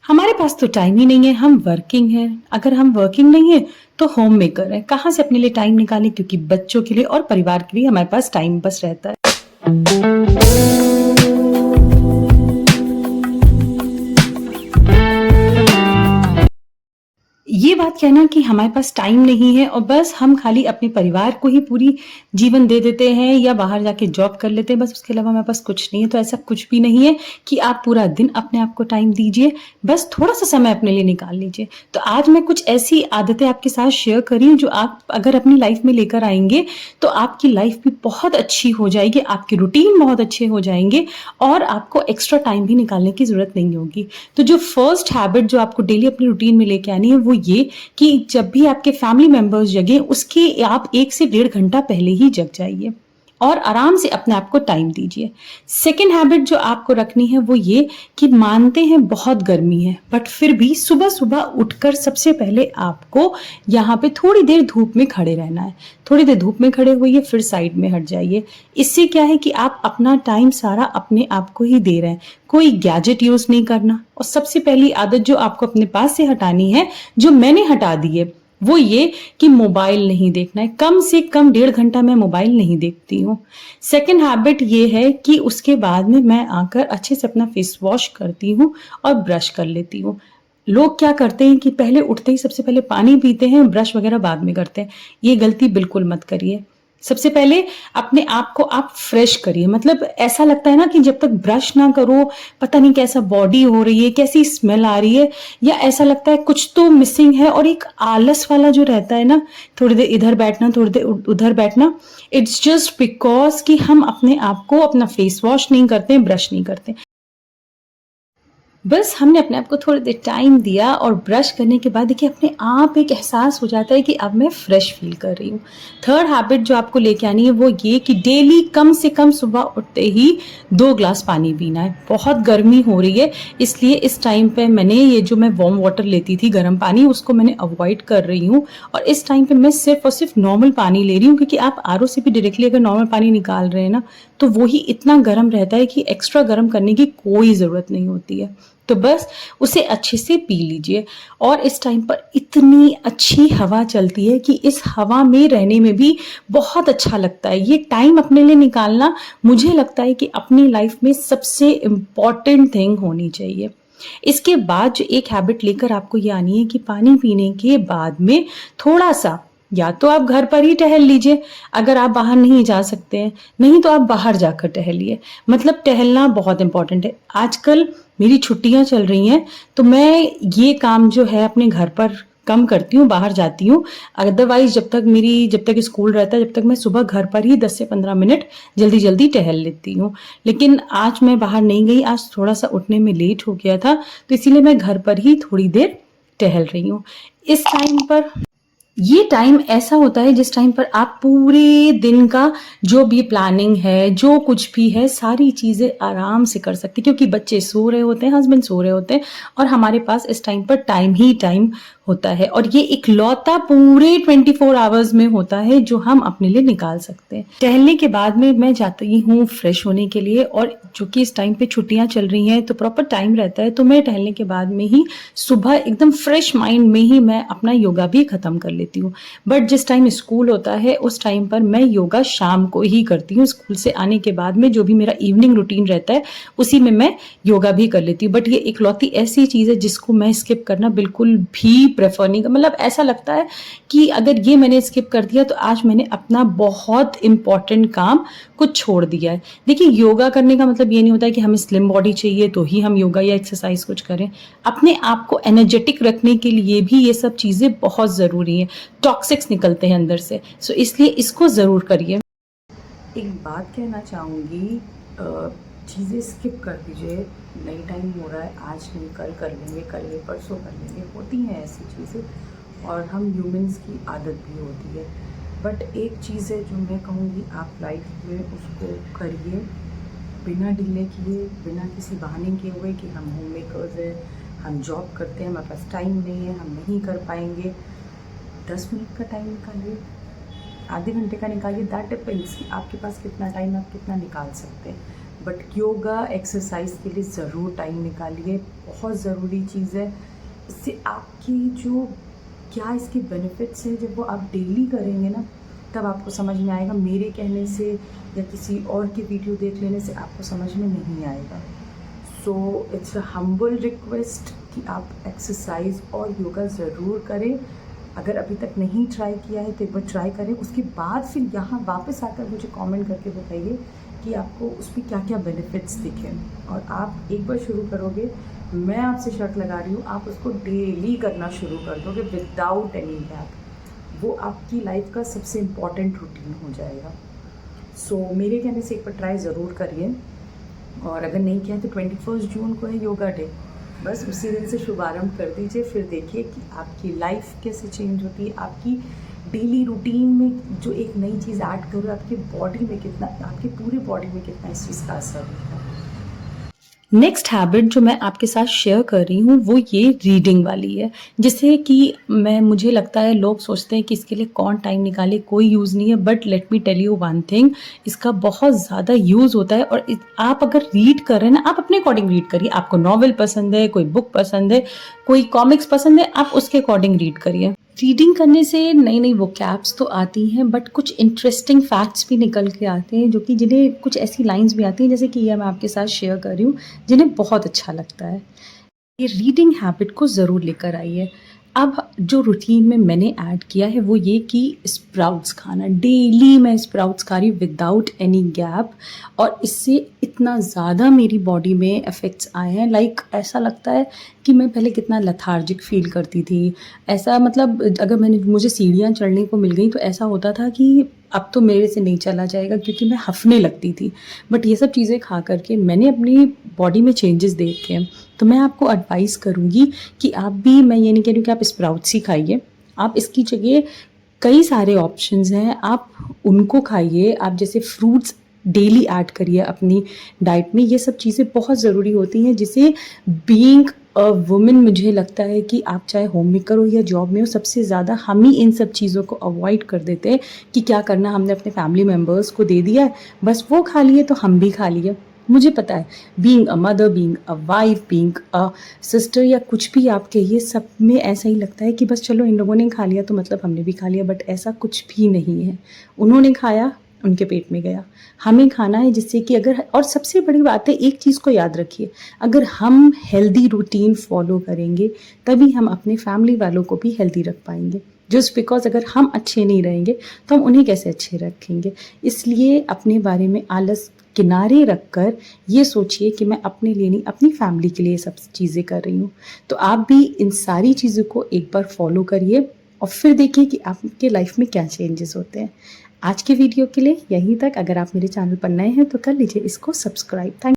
हमारे पास तो टाइम ही नहीं है, हम वर्किंग हैं। अगर हम वर्किंग नहीं है तो होम मेकर हैं। कहाँ से अपने लिए टाइम निकालें, क्योंकि बच्चों के लिए और परिवार के लिए हमारे पास टाइम बस रहता है। ये बात कहना कि हमारे पास टाइम नहीं है और बस हम खाली अपने परिवार को ही पूरी जीवन दे देते हैं या बाहर जाके जॉब कर लेते हैं, बस उसके अलावा हमारे पास कुछ नहीं है, तो ऐसा कुछ भी नहीं है कि आप पूरा दिन अपने आप को टाइम दीजिए। बस थोड़ा-सा समय अपने लिए निकाल लीजिए। तो आज मैं कुछ ऐसी आदतें आपके साथ शेयर कर रही हूँ जो आप अगर अपनी लाइफ में लेकर आएँगे, तो आपकी लाइफ भी बहुत अच्छी हो जाएगी, आपके रूटीन बहुत अच्छे हो जाएँगे और आपको एक्स्ट्रा टाइम भी निकालने की ज़रूरत नहीं होगी। तो जो फर्स्ट हैबिट जो आपको डेली अपनी रूटीन में लेके आनी है वो ये कि जब भी आपके फैमिली मेंबर्स जगें उसके आप 1 से 1.5 घंटा पहले ही जग जाइए और आराम से अपने आप को टाइम दीजिए। सेकंड हैबिट जो आपको रखनी है वो ये कि मानते हैं बहुत गर्मी है, बट फिर भी सुबह-सुबह उठकर सबसे पहले आपको यहाँ पे थोड़ी देर धूप में खड़े रहना है। थोड़ी देर धूप में खड़े होइए, फिर साइड में हट जाइए। इससे क्या है कि आप अपना टाइम सारा अपने आप को ही दे रहे हैं। कोई गैजेट यूज़ नहीं करना और सबसे पहली आदत जो आपको अपने पास से हटानी है, जो मैंने हटा दी है, वो ये कि मोबाइल नहीं देखना है। कम से कम 1.5 घंटा मैं मोबाइल नहीं देखती हूँ। सेकंड हैबिट ये है कि उसके बाद में मैं आकर अच्छे से अपना फेस वॉश करती हूँ और ब्रश कर लेती हूँ। लोग क्या करते हैं कि पहले उठते ही सबसे पहले पानी पीते हैं, ब्रश वगैरह बाद में करते हैं। ये गलती बिल्कुल मत करिए। सबसे पहले अपने आप को आप फ्रेश करिए, मतलब ऐसा लगता है ना कि जब तक ब्रश ना करो पता नहीं कैसा बॉडी हो रही है, कैसी स्मेल आ रही है, या ऐसा लगता है कुछ तो मिसिंग है। और एक आलस वाला जो रहता है ना, थोड़ी देर इधर बैठना थोड़ी देर उधर बैठना, इट्स जस्ट बिकॉज कि हम अपने आप को अपना फेस वॉश नहीं करते, ब्रश नहीं करते। बस हमने अपने आप को थोड़ी देर टाइम दिया और ब्रश करने के बाद देखिए अपने आप एक एहसास हो जाता है कि अब मैं फ्रेश फील कर रही हूँ। थर्ड हैबिट जो आपको लेके आनी है वो ये कि डेली कम से कम सुबह उठते ही 2 ग्लास पानी पीना है। बहुत गर्मी हो रही है, इसलिए इस टाइम पे मैंने ये जो मैं वार्म वाटर लेती थी, गर्म पानी, उसको मैंने अवॉइड कर रही हूँ और इस टाइम पे मैं सिर्फ और सिर्फ नॉर्मल पानी ले रही हूँ, क्योंकि आप आरओ से भी डायरेक्टली अगर नॉर्मल पानी निकाल रहे हैं ना, तो वो ही इतना गर्म रहता है कि एक्स्ट्रा गर्म करने की कोई ज़रूरत नहीं होती है। तो बस उसे अच्छे से पी लीजिए। और इस टाइम पर इतनी अच्छी हवा चलती है कि इस हवा में रहने में भी बहुत अच्छा लगता है। ये टाइम अपने लिए निकालना मुझे लगता है कि अपनी लाइफ में सबसे इम्पॉर्टेंट थिंग होनी चाहिए। इसके बाद जो एक हैबिट लेकर आपको ये आनी है कि पानी पीने के बाद में थोड़ा-सा, या तो आप घर पर ही टहल लीजिए, अगर आप बाहर नहीं जा सकते हैं, नहीं तो आप बाहर जाकर टहलिए। मतलब टहलना बहुत इम्पोर्टेंट है। आजकल मेरी छुट्टियाँ चल रही हैं, तो मैं ये काम जो है अपने घर पर कम करती हूँ, बाहर जाती हूँ। अदरवाइज़ जब तक स्कूल रहता है, जब तक मैं सुबह घर पर ही 10 से 15 मिनट जल्दी-जल्दी टहल लेती हूँ। लेकिन आज मैं बाहर नहीं गई, आज थोड़ा-सा उठने में लेट हो गया था, तो इसीलिए मैं घर पर ही थोड़ी देर टहल रही हूँ। इस टाइम पर ये टाइम ऐसा होता है जिस टाइम पर आप पूरे दिन का जो भी प्लानिंग है, जो कुछ भी है, सारी चीज़ें आराम से कर सकते हैं, क्योंकि बच्चे सो रहे होते हैं, हस्बैंड सो रहे होते हैं और हमारे पास इस टाइम पर टाइम ही टाइम होता है। और ये इकलौता पूरे 24 आवर्स में होता है जो हम अपने लिए निकाल सकते हैं। टहलने के बाद में मैं जाती हूँ फ्रेश होने के लिए, और चूँकि इस टाइम पे छुट्टियाँ चल रही हैं तो प्रॉपर टाइम रहता है, तो मैं टहलने के बाद में ही सुबह एकदम फ्रेश माइंड में ही मैं अपना योगा भी ख़त्म कर लेती हूँ। बट जिस टाइम स्कूल होता है उस टाइम पर मैं योगा शाम को ही करती हूँ। स्कूल से आने के बाद में जो भी मेरा इवनिंग रूटीन रहता है उसी में मैं योगा भी कर लेती हूँ। बट ये इकलौती ऐसी चीज़ है जिसको मैं स्किप करना बिल्कुल भी प्रेफर नहीं, मतलब ऐसा लगता है कि अगर ये मैंने स्किप कर दिया तो आज मैंने अपना बहुत इंपॉर्टेंट काम कुछ छोड़ दिया है। देखिए, योगा करने का मतलब ये नहीं होता है कि हमें स्लिम बॉडी चाहिए तो ही हम योगा या एक्सरसाइज कुछ करें। अपने आप को एनर्जेटिक रखने के लिए भी ये सब चीज़ें बहुत ज़रूरी हैं। टॉक्सिक्स निकलते हैं अंदर से, सो इसलिए इसको ज़रूर करिए। एक बात कहना चाहूँगी, चीज़ें स्किप कर दीजिए। नहीं, टाइम हो रहा है, आज नहीं कल कर लेंगे, कल नहीं परसों कर लेंगे, होती हैं ऐसी चीज़ें और हम ह्यूमंस की आदत भी होती है। बट एक चीज़ है जो मैं कहूँगी, आप लाइफ में उसको करिए बिना डिले किए, बिना किसी बहाने किए हुए कि हम होम मेकर्स हैं, हम जॉब करते हैं, हमारे पास टाइम नहीं है, हम नहीं कर पाएंगे। 10 मिनट का टाइम निकालिए, आधे घंटे का निकालिए, दैट डिपेंड्स कि आपके पास कितना टाइम, आप कितना निकाल सकते हैं। बट योगा एक्सरसाइज के लिए ज़रूर टाइम निकालिए, बहुत ज़रूरी चीज़ है। इससे आपकी जो क्या इसके बेनिफिट्स हैं, जब वो आप डेली करेंगे ना, तब आपको समझ में आएगा। मेरे कहने से या किसी और की वीडियो देख लेने से आपको समझ में नहीं आएगा। So it's a humble request कि आप एक्सरसाइज और योगा ज़रूर करें। अगर अभी तक नहीं ट्राई किया है तो एक बार ट्राई करें, उसके बाद फिर यहाँ वापस आकर मुझे कमेंट करके बताइए कि आपको उसमें क्या क्या बेनिफिट्स दिखे। और आप एक बार शुरू करोगे, मैं आपसे शर्त लगा रही हूँ, आप उसको डेली करना शुरू कर दोगे विदाउट एनी गैप। वो आपकी लाइफ का सबसे इम्पॉर्टेंट रूटीन हो जाएगा। सो मेरे कहने से एक बार ट्राई ज़रूर करिए। और अगर नहीं किया तो 21 जून को है योगा डे, बस उसी दिन से शुभारंभ कर दीजिए। फिर देखिए कि आपकी लाइफ कैसे चेंज होती है। आपकी डेली रूटीन में जो एक नई चीज़ ऐड करो, आपकी बॉडी में कितना, आपकी पूरी बॉडी में कितना इस चीज़ का असर होता है। नेक्स्ट हैबिट जो मैं आपके साथ शेयर कर रही हूँ वो ये रीडिंग वाली है, जिससे कि मुझे लगता है लोग सोचते हैं कि इसके लिए कौन टाइम निकाले, कोई यूज़ नहीं है। But let me tell you one thing, इसका बहुत ज़्यादा यूज़ होता है। और आप अगर रीड कर रहे हैं ना, आप अपने अकॉर्डिंग रीड करिए। आपको नॉवल पसंद है, कोई बुक पसंद है, कोई कॉमिक्स पसंद है, आप उसके अकॉर्डिंग रीड करिए। रीडिंग करने से नई नई वोकैब्स तो आती हैं, बट कुछ इंटरेस्टिंग फैक्ट्स भी निकल के आते हैं, जो कि जिन्हें कुछ ऐसी लाइंस भी आती हैं, जैसे कि ये मैं आपके साथ शेयर कर रही हूँ, जिन्हें बहुत अच्छा लगता है। ये रीडिंग हैबिट को ज़रूर लेकर आइए। अब जो रूटीन में मैंने ऐड किया है वो ये कि स्प्राउट्स खाना, डेली मैं स्प्राउट्स खा रही हूँ विदाउट एनी गैप। और इससे इतना ज़्यादा मेरी बॉडी में इफ़ेक्ट्स आए हैं, लाइक ऐसा लगता है कि मैं पहले कितना लेथार्जिक फ़ील करती थी। ऐसा मतलब अगर मुझे सीढ़ियाँ चढ़ने को मिल गई तो ऐसा होता था कि अब तो मेरे से नहीं चला जाएगा, क्योंकि मैं हफ़ने लगती थी। बट ये सब चीज़ें खा कर के मैंने अपनी बॉडी में चेंजेस देखे हैं। तो मैं आपको एडवाइस करूँगी कि आप भी, मैं ये नहीं कह रही हूँ कि आप स्प्राउट्स ही खाइए, आप इसकी जगह कई सारे ऑप्शंस हैं, आप उनको खाइए। आप जैसे फ्रूट्स डेली ऐड करिए अपनी डाइट में। ये सब चीज़ें बहुत ज़रूरी होती हैं, जिसे बीइंग अ वुमन मुझे लगता है कि आप चाहे होम मेकर हो या जॉब में हो, सबसे ज़्यादा हम ही इन सब चीज़ों को अवॉइड कर देते हैं कि क्या करना, हमने अपने फैमिली मेम्बर्स को दे दिया है, बस वो खा लिए तो हम भी खा लिए। मुझे पता है, being a mother, being a wife, being a sister, या कुछ भी आप कहिए, सब में ऐसा ही लगता है कि बस चलो इन लोगों ने खा लिया तो मतलब हमने भी खा लिया। बट ऐसा कुछ भी नहीं है। उन्होंने खाया, उनके पेट में गया, हमें खाना है, जिससे कि अगर, और सबसे बड़ी बात है, एक चीज़ को याद रखिए, अगर हम हेल्दी रूटीन फॉलो करेंगे तभी हम अपने फैमिली वालों को भी हेल्दी रख पाएंगे। जस्ट बिकॉज अगर हम अच्छे नहीं रहेंगे तो हम उन्हें कैसे अच्छे रखेंगे। इसलिए अपने बारे में आलस किनारे रखकर ये सोचिए कि मैं अपने लिए नहीं, अपनी फैमिली के लिए सब चीज़ें कर रही हूँ। तो आप भी इन सारी चीज़ों को एक बार फॉलो करिए और फिर देखिए कि आपके लाइफ में क्या चेंजेस होते हैं। आज के वीडियो के लिए यहीं तक। अगर आप मेरे चैनल पर नए हैं तो कर लीजिए इसको सब्सक्राइब। थैंक